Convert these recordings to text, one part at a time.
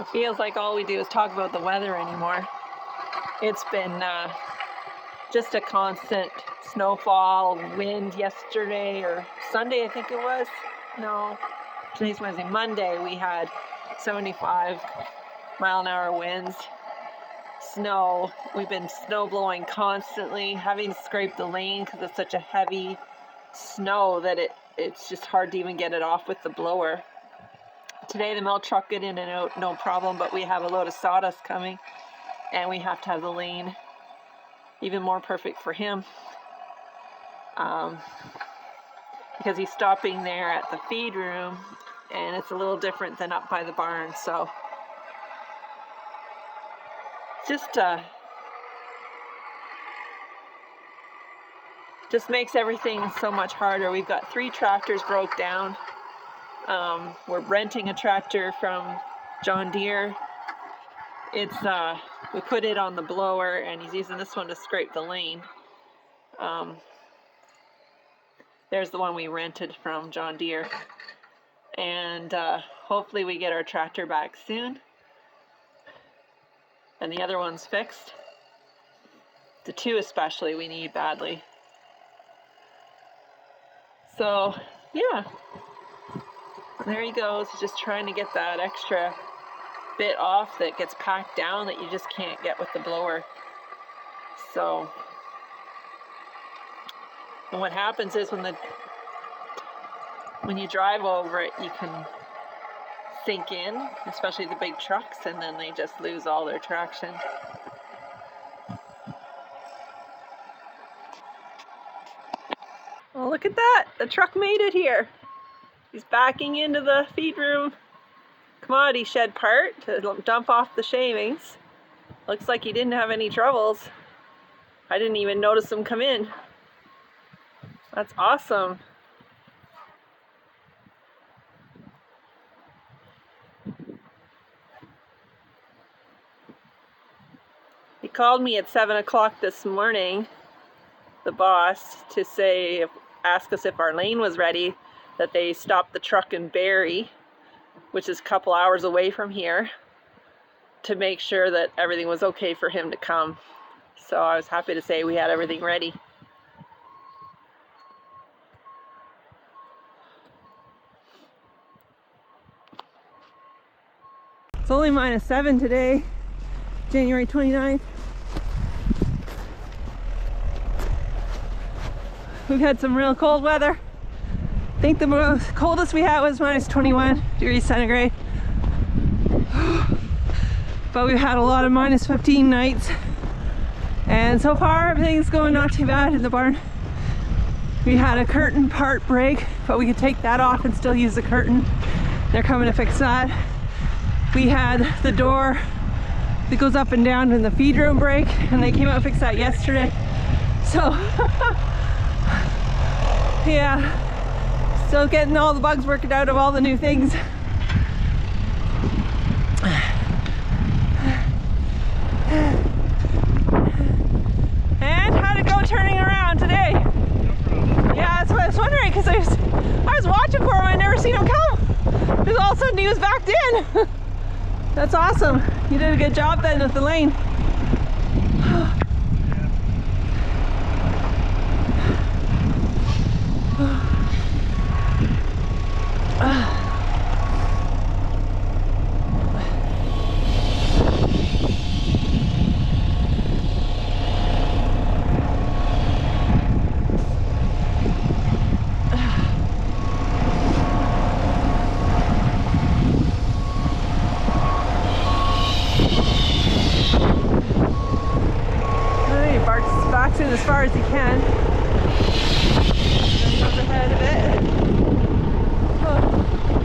It feels like all we do is talk about the weather anymore. It's been just a constant snowfall, wind yesterday or Sunday, I think it was. No, today's Wednesday. Monday we had 75-mile-an-hour winds, snow. We've been snow blowing constantly, having to scrape the lane because it's such a heavy snow that it's just hard to even get it off with the blower. Today the mill truck get in and out no problem, but we have a load of sawdust coming and we have to have the lane even more perfect for him because he's stopping there at the feed room and it's a little different than up by the barn. So just makes everything so much harder. We've got 3 tractors broke down. We're renting a tractor from John Deere. It's we put it on the blower and he's using this one to scrape the lane. There's the one we rented from John Deere, and hopefully we get our tractor back soon and the other one's fixed. The 2 especially we need badly. So yeah, there he goes, just trying to get that extra bit off that gets packed down that you just can't get with the blower. So, and what happens is when you drive over it, you can sink in, especially the big trucks, and then they just lose all their traction. Oh, look at that! The truck made it here. He's backing into the feed room commodity shed part to dump off the shavings. Looks like he didn't have any troubles. I didn't even notice him come in. That's awesome. He called me at 7 o'clock this morning, the boss, to ask us if our lane was ready, that they stopped the truck in Barrie, which is a couple hours away from here, to make sure that everything was okay for him to come. So I was happy to say we had everything ready. It's only -7 today, January 29th. We've had some real cold weather. I think the most coldest we had was -21 degrees centigrade. But we've had a lot of -15 nights. And so far everything's going not too bad in the barn. We had a curtain part break, but we could take that off and still use the curtain. They're coming to fix that. We had the door that goes up and down in the feed room break, and they came out and fixed that yesterday. So yeah, still getting all the bugs worked out of all the new things. And how'd it go turning around today? Yeah, that's what I was wondering, because I was watching for him, I never seen him come. Because all of a sudden he was backed in. That's awesome. You did a good job then with the lane. As far as he can. Then goes ahead a bit. Oh.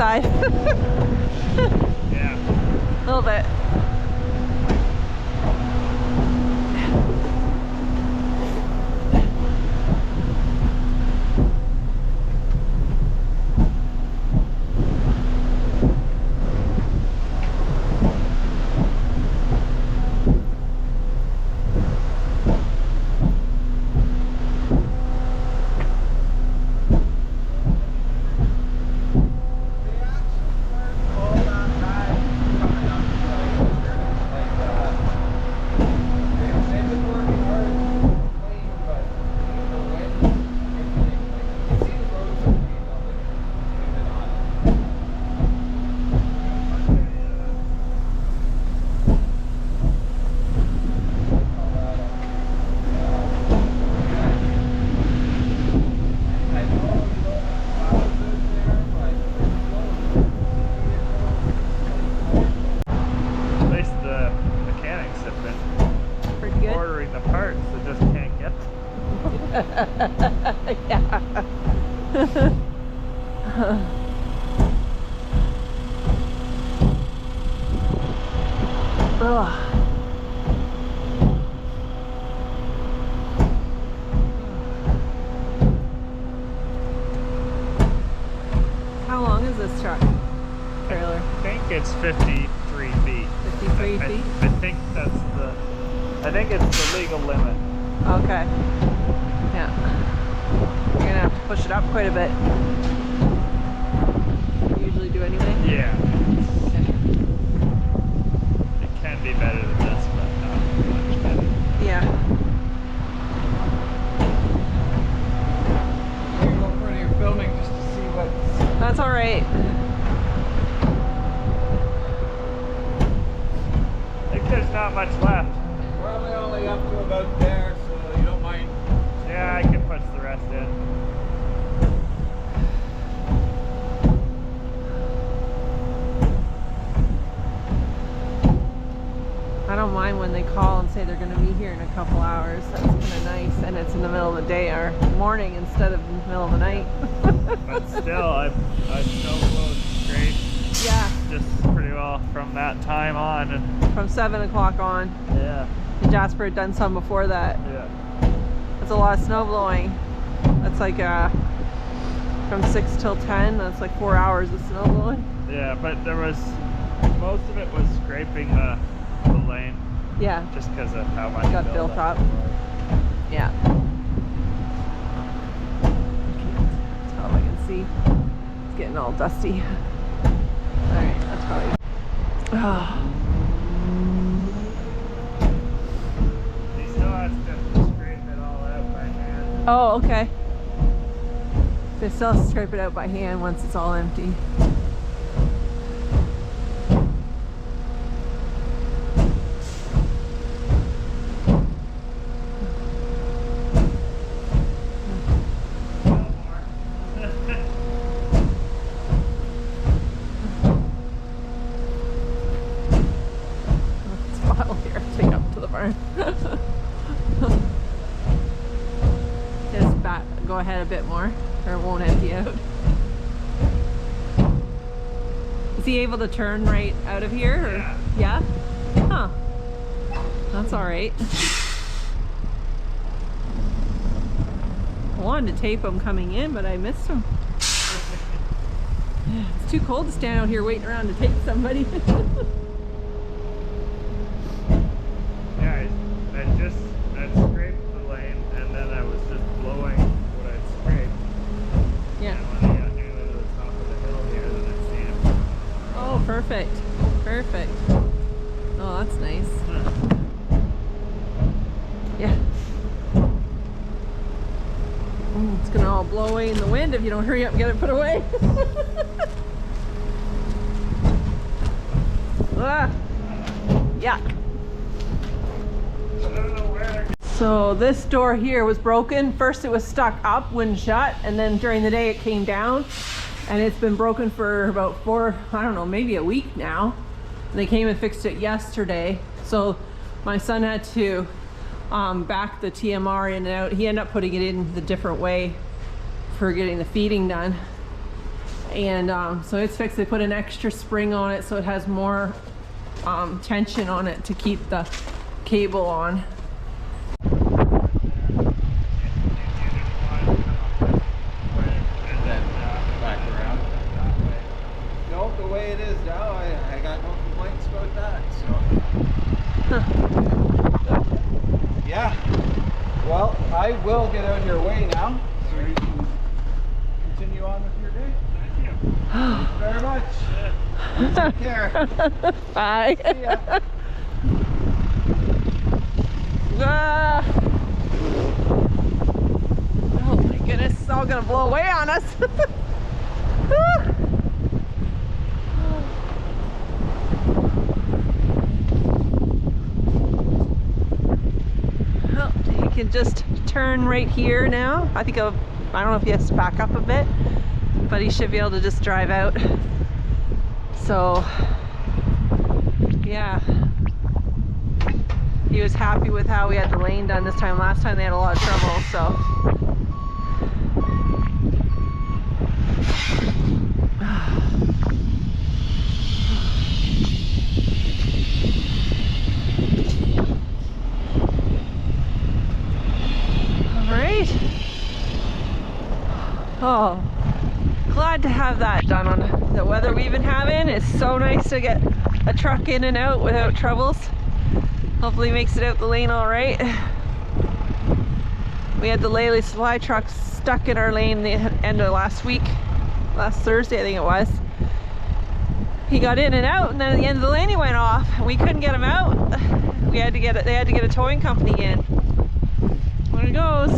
outside. Yeah. A little bit. Yeah. Ugh. How long is this truck trailer? I think it's 53 feet. 53 feet? I think that's the. I think it's the legal limit. Okay. Yeah. You're gonna have to push it up quite a bit. You usually do anyway? Yeah. Okay. It can be better than this, but not much better. Yeah. You're going for your filming just to see what's... That's all right. I think there's not much left. Probably only up to about there, so you don't mind. Yeah, I can push the rest in. I don't mind when they call and say they're going to be here in a couple hours. That's kind of nice, and it's in the middle of the day or morning instead of in the middle of the night. But still, I've snowblowed straight. Yeah. Just pretty well from that time on. And From 7 o'clock on. yeah. Jasper had done some before that. Yeah. That's a lot of snow blowing. That's like from 6 till 10. That's like 4 hours of snow blowing. Yeah, but there was most of it was scraping the lane. Yeah. Just because of how much Got built up. Yeah. That's all I can see. It's getting all dusty. Alright, that's probably. Oh. He still has to scrape it all out by hand. Oh, okay. They still have to scrape it out by hand once it's all empty. Just back, go ahead a bit more, or it won't empty out. Is he able to turn right out of here? Or? Yeah. Yeah? Huh. That's alright. I wanted to tape him coming in, but I missed him. It's too cold to stand out here waiting around to tape somebody. I scraped the lane and then I was just blowing what I'd scraped. Yeah. And when I got nearly to the top of the hill here, then I see him. Oh, perfect. Perfect. Oh, that's nice. Yeah. It's gonna all blow away in the wind if you don't hurry up and get it put away. Ah. Yuck. So this door here was broken. First it was stuck up, wouldn't shut, and then during the day it came down, and it's been broken for about I don't know, maybe a week now. They came and fixed it yesterday. So my son had to back the TMR in and out. He ended up putting it in the different way for getting the feeding done. And so it's fixed. They put an extra spring on it so it has more tension on it to keep the cable on. No, the way it is now, I got no complaints about that. So, yeah. Well, I will get out of your way now, so you can continue on with your day. Thank you. Thank you very much. Take care. Bye. See ya. Ah. Oh my goodness, it's all gonna blow away on us. Ah. Well, you can just turn right here now. I don't know if he has to back up a bit, but he should be able to just drive out. So yeah, he was happy with how we had the lane done this time. Last time they had a lot of trouble, so. All right. Oh, glad to have that done on the weather we've been having. It's so nice to get a truck in and out without troubles. Hopefully makes it out the lane all right. We had the Lely supply truck stuck in our lane the end of last Thursday I think it was. He got in and out, and then at the end of the lane he went off. We couldn't get him out. They had to get a towing company in. When it goes,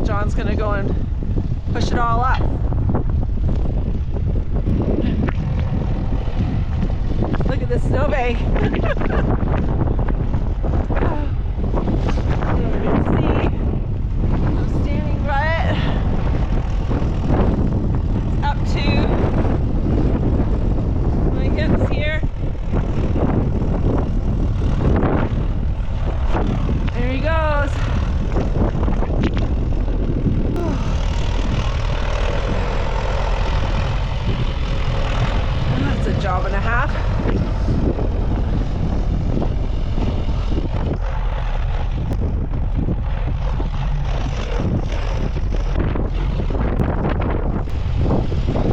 John's gonna go and push it all up. Look at the snow bank. See, I'm standing by it. It's up to my hips here. There he goes. That's a job and a half.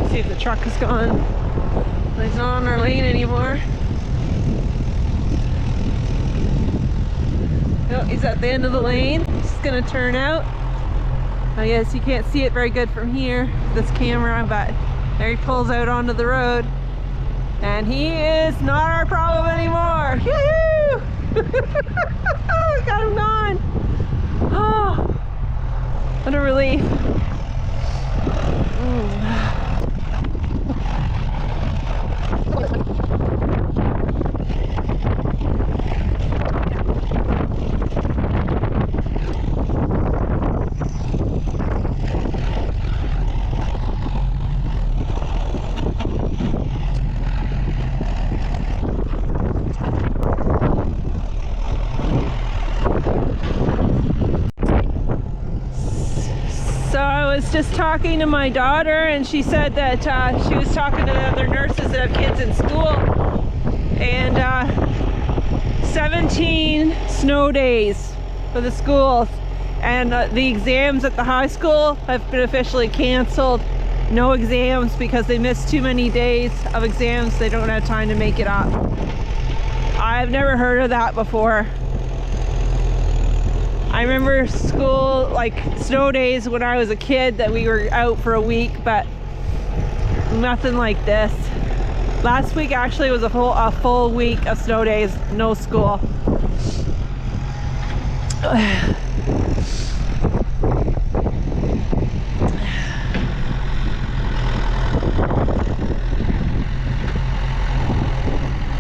See if the truck is gone. He's not on our lane anymore. Oh, he's at the end of the lane. He's gonna turn out. I guess you can't see it very good from here, this camera, but there he pulls out onto the road. And he is not our problem anymore. Yoo-hoo! Got him gone. Oh, what a relief. Just talking to my daughter, and she said that she was talking to the other nurses that have kids in school, and 17 snow days for the schools, and the exams at the high school have been officially canceled. No exams because they missed too many days of exams. They don't have time to make it up. I've never heard of that before. I remember school, like snow days when I was a kid, that we were out for a week, but nothing like this. Last week actually was a full week of snow days, no school.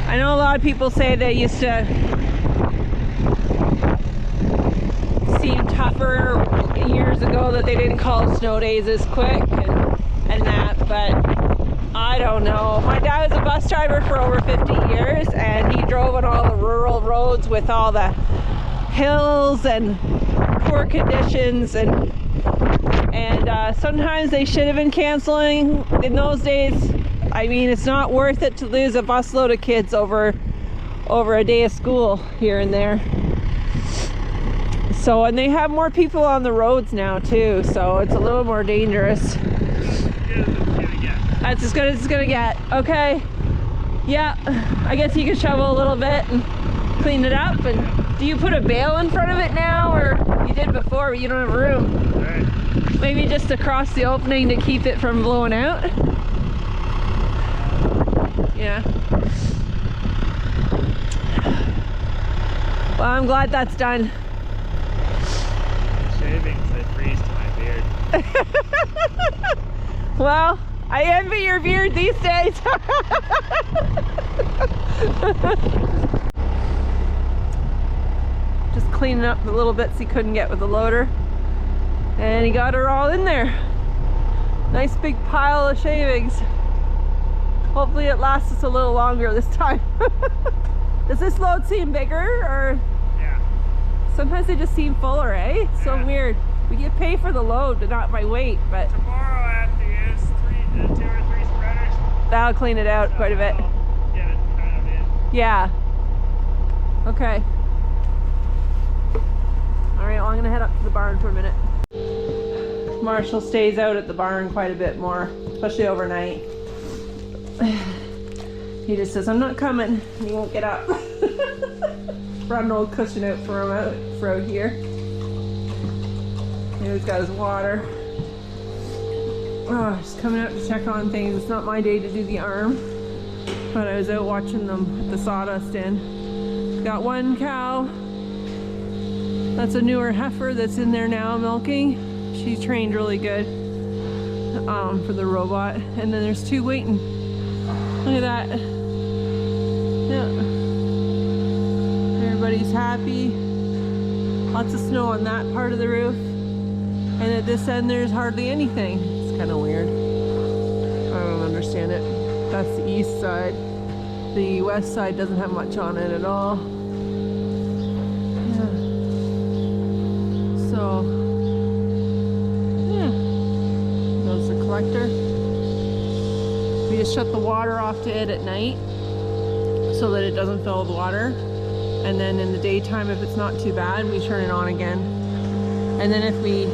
I know a lot of people say they used to seem tougher years ago, that they didn't call snow days as quick and that, but I don't know. My dad was a bus driver for over 50 years, and he drove on all the rural roads with all the hills and poor conditions, and And sometimes they should have been canceling in those days. I mean, it's not worth it to lose a busload of kids over a day of school here and there. So, and they have more people on the roads now too, so it's a little more dangerous. That's as good as it's gonna get. Okay. Yeah, I guess you can shovel a little bit and clean it up. And do you put a bale in front of it now, or you did before but you don't have room? Right. Maybe just across the opening to keep it from blowing out? Yeah. Well, I'm glad that's done. Shavings, they freeze to my beard. Well, I envy your beard these days. Just cleaning up the little bits he couldn't get with the loader. And he got her all in there. Nice big pile of shavings. Hopefully it lasts us a little longer this time. Does this load seem bigger, or? Yeah. Sometimes they just seem fuller, eh? So Yeah. weird. We get paid for the load, but not by weight, but Tomorrow I have to use 2 or 3 spreaders. that'll clean it out quite a bit. I'll get it kind of in. Yeah. Okay. All right, well, I'm gonna head up to the barn for a minute. Marshall stays out at the barn quite a bit more, especially overnight. He just says, I'm not coming, and he won't get up. Brought an old cushion out for him out here. He's got his water. Oh, just coming out to check on things. It's not my day to do the arm, but I was out watching them at the Sawdust Den. Got one cow. That's a newer heifer that's in there now milking. She's trained really good for the robot. And then there's 2 waiting. Look at that. Yeah. Everybody's happy. Lots of snow on that part of the roof. And at this end there's hardly anything. It's kind of weird. I don't understand it. That's the east side. The west side doesn't have much on it at all. Yeah. So, yeah. There's the collector. We just shut the water off to it at night so that it doesn't fill with water. And then in the daytime, if it's not too bad, we turn it on again. And then if we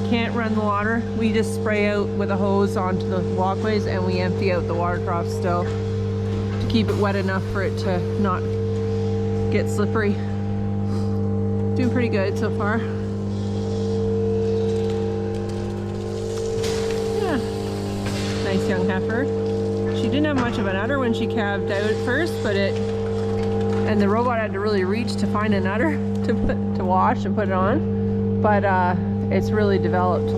can't run the water, we just spray out with a hose onto the walkways and we empty out the water troughs still to keep it wet enough for it to not get slippery. Doing pretty good so far. Yeah. Nice young heifer. She didn't have much of an udder when she calved out at first, but and the robot had to really reach to find an udder to wash and put it on. But it's really developed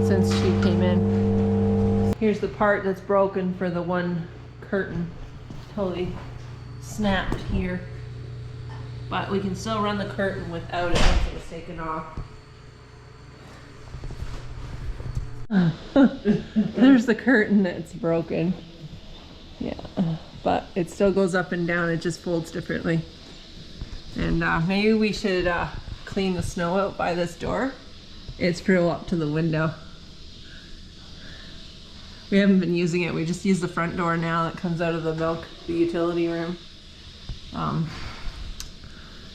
since she came in. Here's the part that's broken for the one curtain. Totally snapped here. But we can still run the curtain without it once it was taken off. There's the curtain that's broken. Yeah, but it still goes up and down. It just folds differently. And maybe we should clean the snow out by this door. It's pretty up to the window. We haven't been using it. We just use the front door now that comes out of the utility room.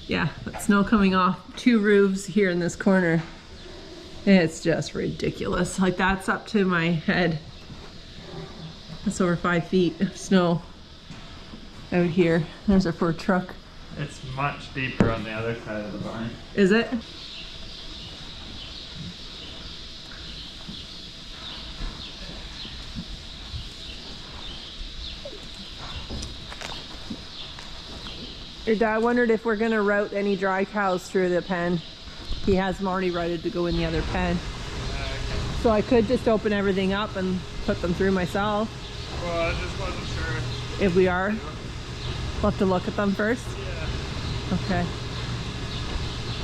Yeah, but snow coming off 2 roofs here in this corner. It's just ridiculous. Like, that's up to my head. That's over 5 feet of snow out here. There's our poor truck. It's much deeper on the other side of the barn. Is it? Your dad wondered if we're gonna route any dry cows through the pen. He has them already routed to go in the other pen. So I could just open everything up and put them through myself. Well, I just wasn't sure. If we are. We'll have to look at them first. Yeah. Okay.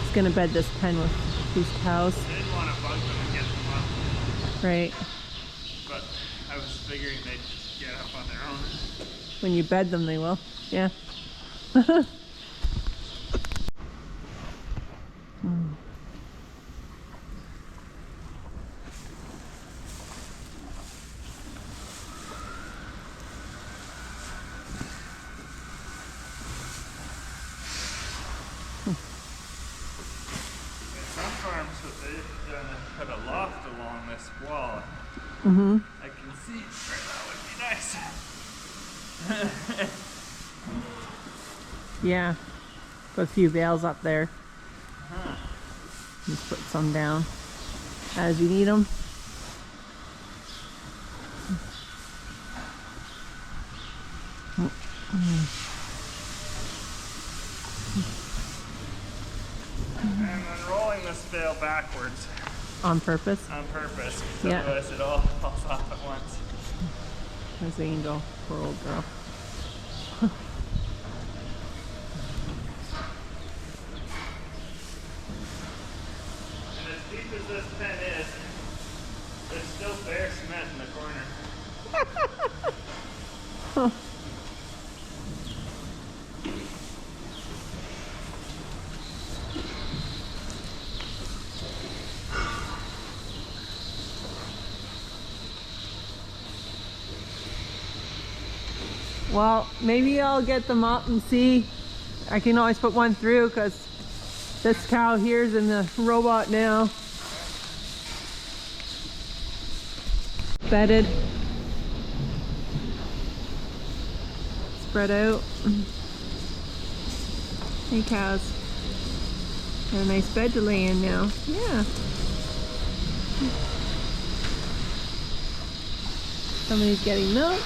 Just gonna bed this pen with these cows. I didn't want to bug them and get them up. Right. But I was figuring they'd get up on their own. When you bed them, they will. Yeah. put a loft along this wall. Mm-hmm. I can see where that would be nice. Yeah. Put a few bales up there. Huh. Just put some down as you need them. I'm unrolling this bale backwards On purpose. on purpose, so Yeah. otherwise it all falls off at once. There's the angel. Poor old girl. And as deep as this pen is, there's still bare cement in the corner. Well, maybe I'll get them up and see. I can always put one through because this cow here's in the robot now. Bedded. Spread out. Hey cows. Got a nice bed to lay in now. Yeah. Somebody's getting milk.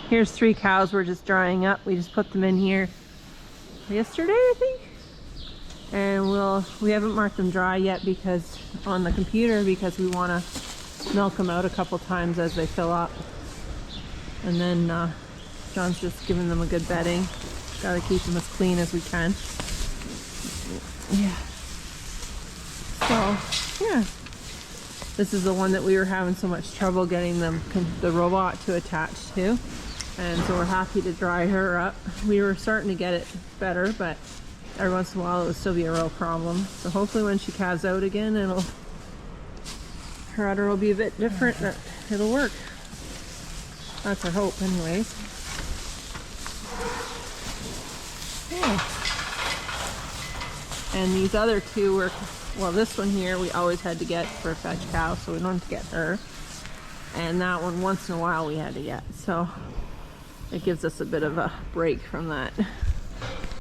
Here's 3 cows we're just drying up. We just put them in here yesterday, I think. And we haven't marked them dry yet because on the computer because we want to milk them out a couple times as they fill up. And then John's just giving them a good bedding. Got to keep them as clean as we can. Yeah. So, yeah. This is the one that we were having so much trouble getting the robot to attach to. And so we're happy to dry her up. We were starting to get it better, but every once in a while it would still be a real problem. So hopefully when she calves out again, her udder will be a bit different, that it'll work. That's our hope anyways. Yeah. And these other 2 were, well, this one here we always had to get for a fetch cow, so we don't have to get her. And that one once in a while we had to get, so it gives us a bit of a break from that.